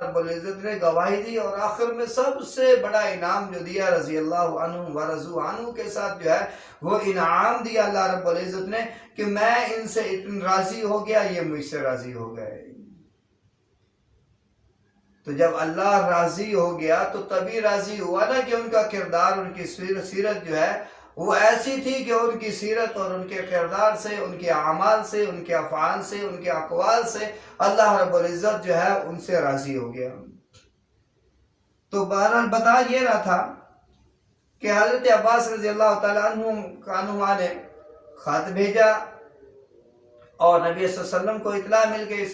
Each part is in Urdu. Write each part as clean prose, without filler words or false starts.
رب العزت نے گواہی دی اور آخر میں سب سے بڑا انعام جو دیا رضی اللہ عنہم ورضوا عنہ کے ساتھ جو ہے وہ انعام دیا اللہ رب العزت نے کہ میں ان سے اتنا راضی ہو گیا، یہ مجھ سے راضی ہو گئے۔ تو جب اللہ راضی ہو گیا تو تبھی راضی ہوا نا کہ ان کا کردار، ان کی سیرت جو ہے وہ ایسی تھی کہ ان کی سیرت اور ان کے کردار سے، ان کے اعمال سے، ان کے افعال سے، ان کے اقوال سے اللہ رب العزت جو ہے ان سے راضی ہو گیا۔ تو بہرحال بتا یہ رہا تھا کہ حضرت عباس رضی اللہ تعالیٰ عنہما نے خط بھیجا اور نبی صلی اللہ علیہ وسلم کو اطلاع مل گئی،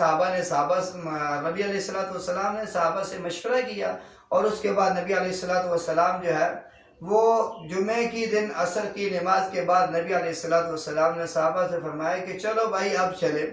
نبی علیہ السلام نے صحابہ سے مشورہ کیا، اور اس کے بعد نبی علیہ السلام جو ہے وہ جمعہ کی دن عصر کی نماز کے بعد نبی علیہ السلام نے صحابہ سے فرمایا کہ چلو بھائی اب چلے۔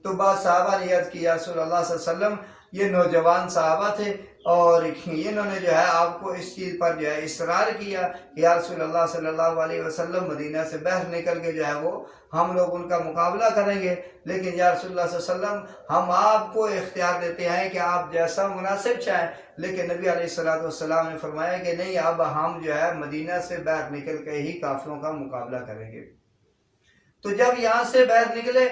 تو بعض صحابہ نے عرض کیا رسول اللہ صلی اللہ علیہ وسلم، یہ نوجوان صحابہ تھے اور انہوں نے جو ہے آپ کو اس چیز پر جو ہے اصرار کیا کہ یا رسول اللہ صلی اللہ علیہ وسلم مدینہ سے باہر نکل کے جو ہے وہ ہم لوگ ان کا مقابلہ کریں گے، لیکن یا رسول اللہ صلی اللہ علیہ وسلم ہم آپ کو اختیار دیتے ہیں کہ آپ جیسا مناسب چاہیں، لیکن نبی علیہ السلام نے فرمایا کہ نہیں، اب ہم جو ہے مدینہ سے باہر نکل کے ہی کافروں کا مقابلہ کریں گے۔ تو جب یہاں سے باہر نکلے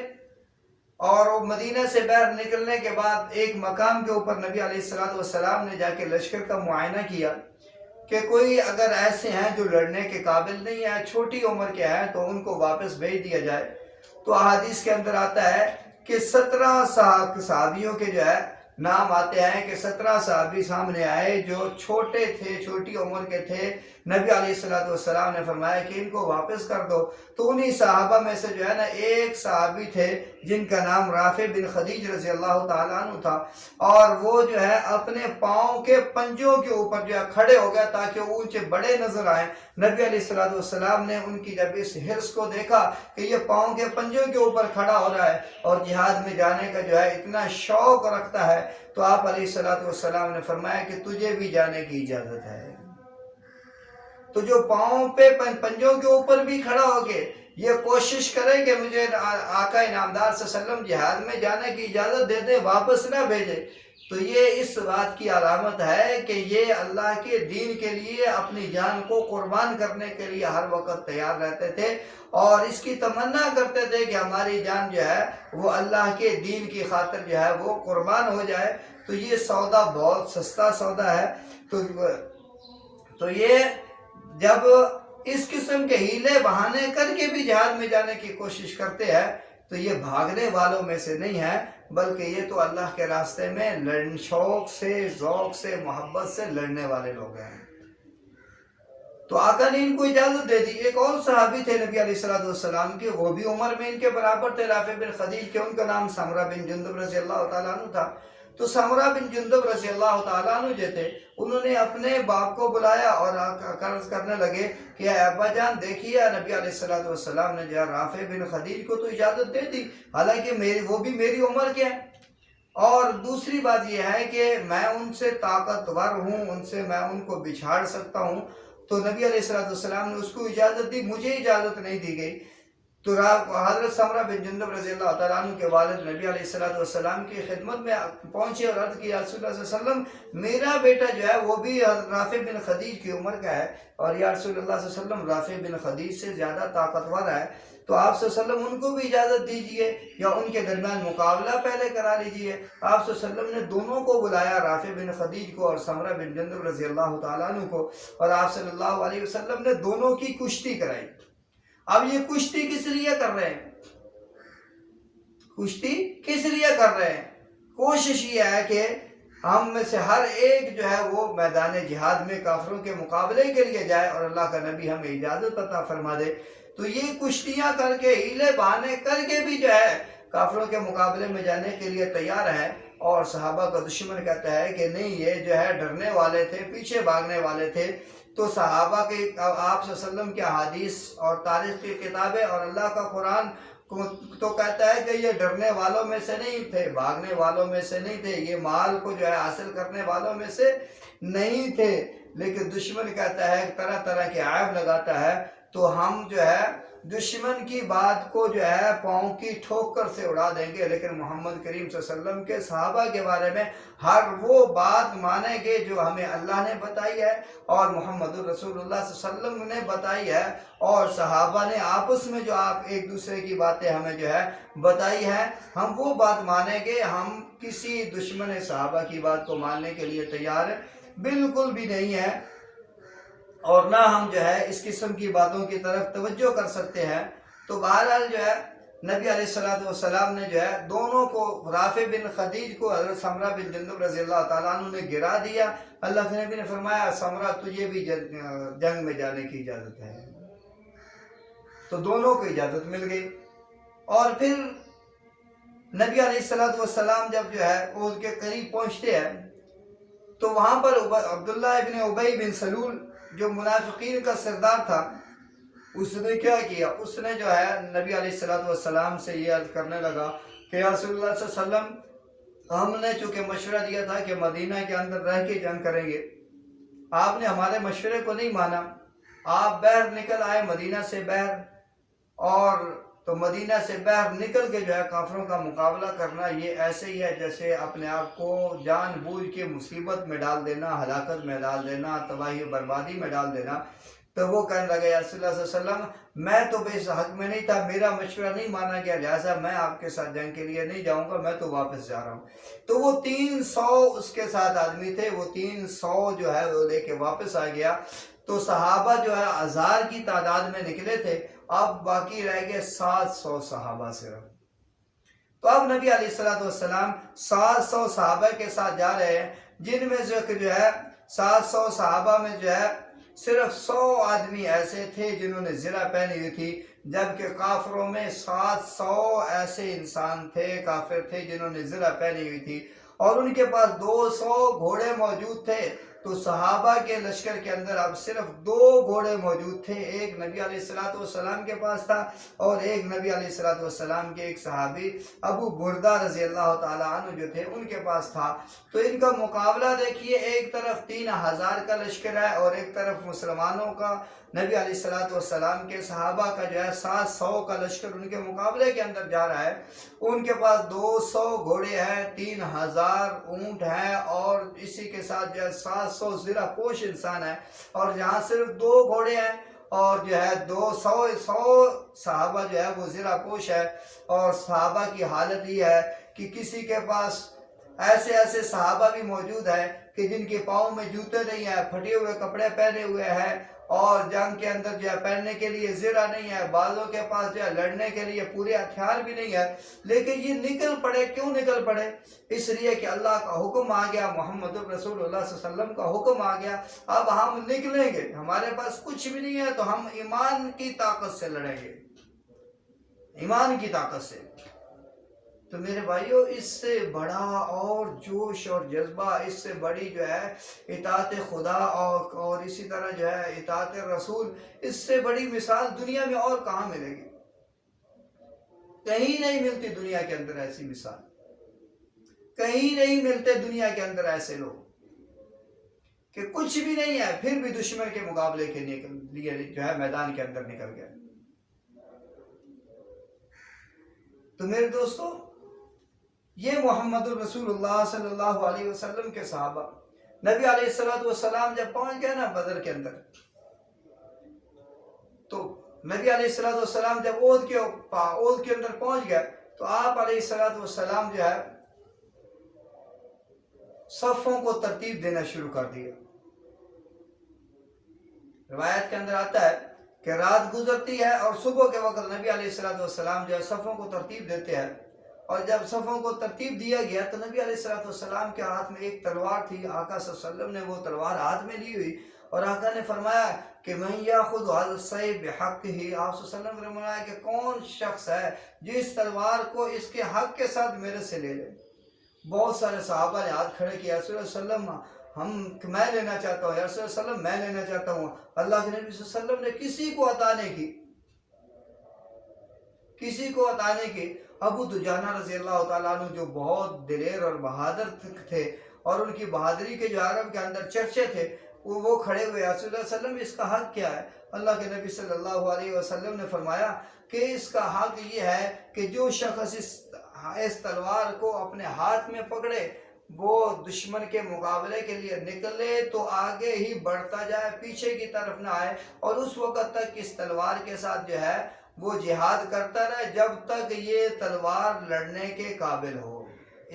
اور مدینہ سے باہر نکلنے کے بعد ایک مقام کے اوپر نبی علیہ السلام نے جا کے لشکر کا معائنہ کیا کہ کوئی اگر ایسے ہیں جو لڑنے کے قابل نہیں ہے، چھوٹی عمر کے ہیں، تو ان کو واپس بھیج دیا جائے۔ تو احادیث کے اندر آتا ہے کہ 17 صحابیوں کے جو ہے نام آتے ہیں کہ 17 صحابی سامنے آئے جو چھوٹے تھے، چھوٹی عمر کے تھے۔ نبی علیہ السلام نے فرمایا کہ ان کو واپس کر دو۔ تو انہی صحابہ میں سے جو ہے نا ایک صحابی تھے جن کا نام رافع بن خدیج رضی اللہ تعالیٰ عنہ تھا، اور وہ جو ہے اپنے پاؤں کے پنجوں کے اوپر جو ہے کھڑے ہو گیا تاکہ وہ اونچے بڑے نظر آئیں۔ نبی علیہ السلام نے ان کی جب اس حرص کو دیکھا کہ یہ پاؤں کے پنجوں کے اوپر کھڑا ہو رہا ہے اور جہاد میں جانے کا جو ہے اتنا شوق رکھتا ہے، تو آپ علیہ السلام نے فرمایا کہ تجھے بھی جانے کی اجازت ہے۔ تو جو پاؤں پہ پنجوں کے اوپر بھی کھڑا ہو کے یہ کوشش کرے کہ مجھے آقا انعامدار صلی اللہ علیہ وسلم جہاد میں جانے کی اجازت دے دے، واپس نہ بھیجے، تو یہ اس بات کی علامت ہے کہ یہ اللہ کے دین کے لیے اپنی جان کو قربان کرنے کے لیے ہر وقت تیار رہتے تھے، اور اس کی تمنا کرتے تھے کہ ہماری جان جو ہے وہ اللہ کے دین کی خاطر جو ہے وہ قربان ہو جائے۔ تو یہ سودا بہت سستا سودا ہے۔ تو یہ جب اس قسم کے ہیلے بہانے کر کے بھی جہاد میں جانے کی کوشش کرتے ہیں تو یہ بھاگنے والوں میں سے نہیں ہے، بلکہ یہ تو اللہ کے راستے میں شوق سے، ذوق سے، محبت سے لڑنے والے لوگ ہیں۔ تو آقا نے ان کو اجازت دے دی۔ ایک اور صحابی تھے نبی علیہ السلام کے، وہ بھی عمر میں ان کے برابر تھے، رافع بن خدیج کے، ان کا نام سمرہ بن جندب رضی اللہ تعالیٰ عنہ تھا۔ تو سمرہ بن جندب رضی اللہ تعالیٰ عنہ جو تھے، انہوں نے اپنے باپ کو بلایا اور عرض کرنے لگے کہ اے ابا جان دیکھیے، نبی علیہ السلام نے جو رافع بن خدیج کو تو اجازت دے دی، حالانکہ وہ بھی میری عمر کے ہیں، اور دوسری بات یہ ہے کہ میں ان سے طاقتور ہوں، میں ان کو بچھاڑ سکتا ہوں۔ تو نبی علیہ السلام نے اس کو اجازت دی، مجھے اجازت نہیں دی گئی۔ تو حضرت سمرہ بن جندب رضی اللہ تعالیٰ عنہ کے والد نبی علیہ السلام کی خدمت میں پہنچے اور عرض کیا رسول اللہ صلی اللہ علیہ وسلم، میرا بیٹا جو ہے وہ بھی رافع بن خدیج کی عمر کا ہے، اور یا رسول اللہ صلی اللہ علیہ وسلم رافع بن خدیج سے زیادہ طاقتور ہے، تو آپ صلی اللہ علیہ وسلم ان کو بھی اجازت دیجئے یا ان کے درمیان مقابلہ پہلے کرا لیجئے۔ آپ صلی اللہ علیہ وسلم نے دونوں کو بلایا، رافع بن خدیج کو اور سمرہ بن جندب رضی اللہ تعالیٰ عنہ کو، اور آپ صلی اللہ علیہ وسلم نے دونوں کی کشتی کرائی۔ اب یہ کشتی کس لیے کر رہے ہیں؟ کشتی کس لیے کر رہے ہیں؟ کوشش یہ ہے کہ ہم میں سے ہر ایک جو ہے وہ میدان جہاد میں کافروں کے مقابلے کے لیے جائے اور اللہ کا نبی ہمیں اجازت عطا فرما دے۔ تو یہ کشتیاں کر کے، ہیلے بہانے کر کے بھی جو ہے کافروں کے مقابلے میں جانے کے لیے تیار ہے، اور صحابہ کا دشمن کہتا ہے کہ نہیں، یہ جو ہے ڈرنے والے تھے، پیچھے بھاگنے والے تھے۔ تو صحابہ کے آپ صلی اللہ علیہ وسلم کی احادیث اور تاریخ کی کتابیں اور اللہ کا قرآن تو کہتا ہے کہ یہ ڈرنے والوں میں سے نہیں تھے، بھاگنے والوں میں سے نہیں تھے، یہ مال کو جو ہے حاصل کرنے والوں میں سے نہیں تھے، لیکن دشمن کہتا ہے طرح طرح کے عیب لگاتا ہے۔ تو ہم جو ہے دشمن کی بات کو جو ہے پاؤں کی ٹھوکر سے اڑا دیں گے، لیکن محمد کریم صلی اللہ علیہ وسلم کے صحابہ کے بارے میں ہر وہ بات مانیں گے جو ہمیں اللہ نے بتائی ہے اور محمد الرسول اللہ صلی اللہ علیہ وسلم نے بتائی ہے، اور صحابہ نے آپس میں جو آپ ایک دوسرے کی باتیں ہمیں جو ہے بتائی ہے، ہم وہ بات مانیں گے۔ ہم کسی دشمن صحابہ کی بات کو ماننے کے لیے تیار بالکل بھی نہیں ہے، اور نہ ہم جو ہے اس قسم کی باتوں کی طرف توجہ کر سکتے ہیں۔ تو بہرحال جو ہے نبی علیہ السلام نے جو ہے دونوں کو، رافع بن خدیج کو حضرت سمرہ بن جندب رضی اللہ تعالیٰ عنہ نے گرا دیا۔ اللہ کے نبی نے فرمایا سمرہ تجھے بھی جنگ میں جانے کی اجازت ہے، تو دونوں کو اجازت مل گئی۔ اور پھر نبی علیہ السلام جب جو ہے وہ ان کے قریب پہنچتے ہیں تو وہاں پر عبداللہ ابن ابی بن سلول جو منافقین کا سردار تھا، اس نے کیا کیا، اس نے جو ہے نبی علیہ السلام سے یہ عرض کرنے لگا کہ یا رسول اللہ صلی اللہ علیہ وسلم، ہم نے چونکہ مشورہ دیا تھا کہ مدینہ کے اندر رہ کے جنگ کریں گے، آپ نے ہمارے مشورے کو نہیں مانا، آپ باہر نکل آئے مدینہ سے باہر، اور تو مدینہ سے باہر نکل کے جو ہے کافروں کا مقابلہ کرنا یہ ایسے ہی ہے جیسے اپنے آپ کو جان بوجھ کے مصیبت میں ڈال دینا، ہلاکت میں ڈال دینا، تباہی و بربادی میں ڈال دینا۔ تو وہ کہنے لگے یا رسول اللہ صلی اللہ علیہ وسلم، میں تو بے حق میں نہیں تھا، میرا مشورہ نہیں مانا گیا، لہٰذا میں آپ کے ساتھ جنگ کے لیے نہیں جاؤں گا، میں تو واپس جا رہا ہوں۔ تو وہ 300 اس کے ساتھ آدمی تھے، وہ 300 جو ہے وہ لے کے واپس آ گیا۔ تو صحابہ جو ہے 1000 کی تعداد میں نکلے تھے، اب باقی رہ گئے 700 صحابہ صرف۔ تو اب نبی علیہ السلام 700 صحابہ کے ساتھ جا رہے ہیں، جن میں سے جو ہے 700 صحابہ میں جو ہے صرف 100 آدمی ایسے تھے جنہوں نے زرہ پہنی ہوئی تھی، جبکہ کافروں میں 700 ایسے انسان تھے، کافر تھے جنہوں نے زرہ پہنی ہوئی تھی، اور ان کے پاس 200 گھوڑے موجود تھے۔ تو صحابہ کے لشکر کے اندر اب صرف 2 گھوڑے موجود تھے، ایک نبی علیہ السلام کے پاس تھا اور ایک نبی علیہ السلام کے ایک صحابی ابو بردہ رضی اللہ تعالیٰ عنہ جو تھے ان کے پاس تھا۔ تو ان کا مقابلہ دیکھیے، ایک طرف 3000 کا لشکر ہے اور ایک طرف مسلمانوں کا، نبی علیہ السلام کے صحابہ کا جو ہے 700 کا لشکر ان کے مقابلے کے اندر جا رہا ہے۔ ان کے پاس 200 گھوڑے ہیں، 3000 اونٹ ہیں، اور اسی کے ساتھ جو ہے 700 زرہ پوش انسان ہیں، اور جہاں صرف 2 گھوڑے ہیں اور جو ہے 100 صحابہ جو ہے وہ زرہ پوش ہے۔ اور صحابہ کی حالت یہ ہے کہ کسی کے پاس ایسے صحابہ بھی موجود ہیں کہ جن کے پاؤں میں جوتے نہیں ہیں، پھٹے ہوئے کپڑے پہنے ہوئے ہیں، اور جنگ کے اندر جو ہے پہننے کے لیے زرہ نہیں ہے، بعضوں کے پاس جو ہے لڑنے کے لیے پورے ہتھیار بھی نہیں ہے، لیکن یہ نکل پڑے۔ کیوں نکل پڑے؟ اس لیے کہ اللہ کا حکم آ گیا، محمد رسول اللہ صلی اللہ علیہ وسلم کا حکم آ گیا، اب ہم نکلیں گے، ہمارے پاس کچھ بھی نہیں ہے تو ہم ایمان کی طاقت سے لڑیں گے، ایمان کی طاقت سے۔ تو میرے بھائیوں، اس سے بڑا اور جوش اور جذبہ، اس سے بڑی جو ہے اطاعت خدا اور اسی طرح جو ہے اطاعت رسول، اس سے بڑی مثال دنیا میں اور کہاں ملے گی؟ کہیں نہیں ملتی دنیا کے اندر ایسی مثال، کہیں نہیں ملتے دنیا کے اندر ایسے لوگ کہ کچھ بھی نہیں ہے پھر بھی دشمن کے مقابلے کے لیے جو ہے میدان کے اندر نکل گئے۔ تو میرے دوستو، یہ محمد الرسول اللہ صلی اللہ علیہ وسلم کے صحابہ، نبی علیہ السلام جب پہنچ گئے نا بدر کے اندر، تو نبی علیہ السلام جب اود کے اندر پہنچ گئے تو آپ علیہ السلام جو ہے صفوں کو ترتیب دینا شروع کر دیا۔ روایت کے اندر آتا ہے کہ رات گزرتی ہے اور صبح کے وقت نبی علیہ السلام جو ہے صفوں کو ترتیب دیتے ہیں، اور جب صفوں کو ترتیب دیا گیا تو نبی علیہ السلام کے ہاتھ میں ایک تلوار تھی، آقا صلی اللہ علیہ وسلم نے وہ تلوار ہاتھ میں لی ہوئی، اور آقا نے فرمایا کہ من یاخذ هذا السیف بحقہ، آپ صلی اللہ علیہ وسلم نے فرمایا کہ کون شخص ہے جس تلوار کو اس کے حق کے ساتھ میرے سے لے لے۔ بہت سارے صحابہ نے ہاتھ کھڑے کیا، رسول اللہ صلی اللہ علیہ وسلم میں لینا چاہتا ہوں، یا رسول اللہ صلی اللہ علیہ وسلم میں لینا چاہتا ہوں۔ اللہ کے نبی صلی اللہ علیہ وسلم نے کسی کو عطا نہیں کی، کسی کو عطا نہیں کی۔ ابو دجانہ رضی اللہ تعالیٰ عنہ جو بہت دلیر اور بہادر تھے، اور ان کی بہادری کے جو عرب کے اندر چرچے تھے، وہ کھڑے ہوئے، یا رسول اللہ صلی اللہ علیہ وسلم اس کا حق کیا ہے؟ اللہ کے نبی صلی اللہ علیہ وسلم نے فرمایا کہ اس کا حق یہ ہے کہ جو شخص اس تلوار کو اپنے ہاتھ میں پکڑے وہ دشمن کے مقابلے کے لیے نکلے تو آگے ہی بڑھتا جائے، پیچھے کی طرف نہ آئے، اور اس وقت تک اس تلوار کے ساتھ جو ہے وہ جہاد کرتا رہے جب تک یہ تلوار لڑنے کے قابل ہو،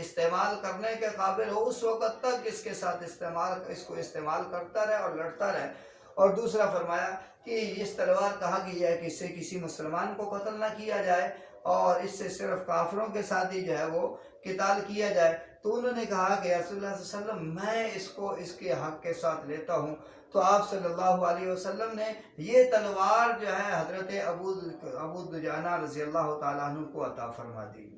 استعمال کرنے کے قابل ہو، اس وقت تک اس کے ساتھ اس کو استعمال کرتا رہے اور لڑتا رہے۔ اور دوسرا فرمایا کہ اس تلوار کہا گیا ہے کہ اس سے کسی مسلمان کو قتل نہ کیا جائے، اور اس سے صرف کافروں کے ساتھ ہی جو ہے وہ قتال کیا جائے۔ تو انہوں نے کہا کہ رسول اللہ صلی اللہ علیہ وسلم میں اس کو اس کے حق کے ساتھ لیتا ہوں۔ تو آپ صلی اللہ علیہ وسلم نے یہ تلوار جو ہے حضرت ابو دجانہ رضی اللہ تعالیٰ عنہ کو عطا فرما دی۔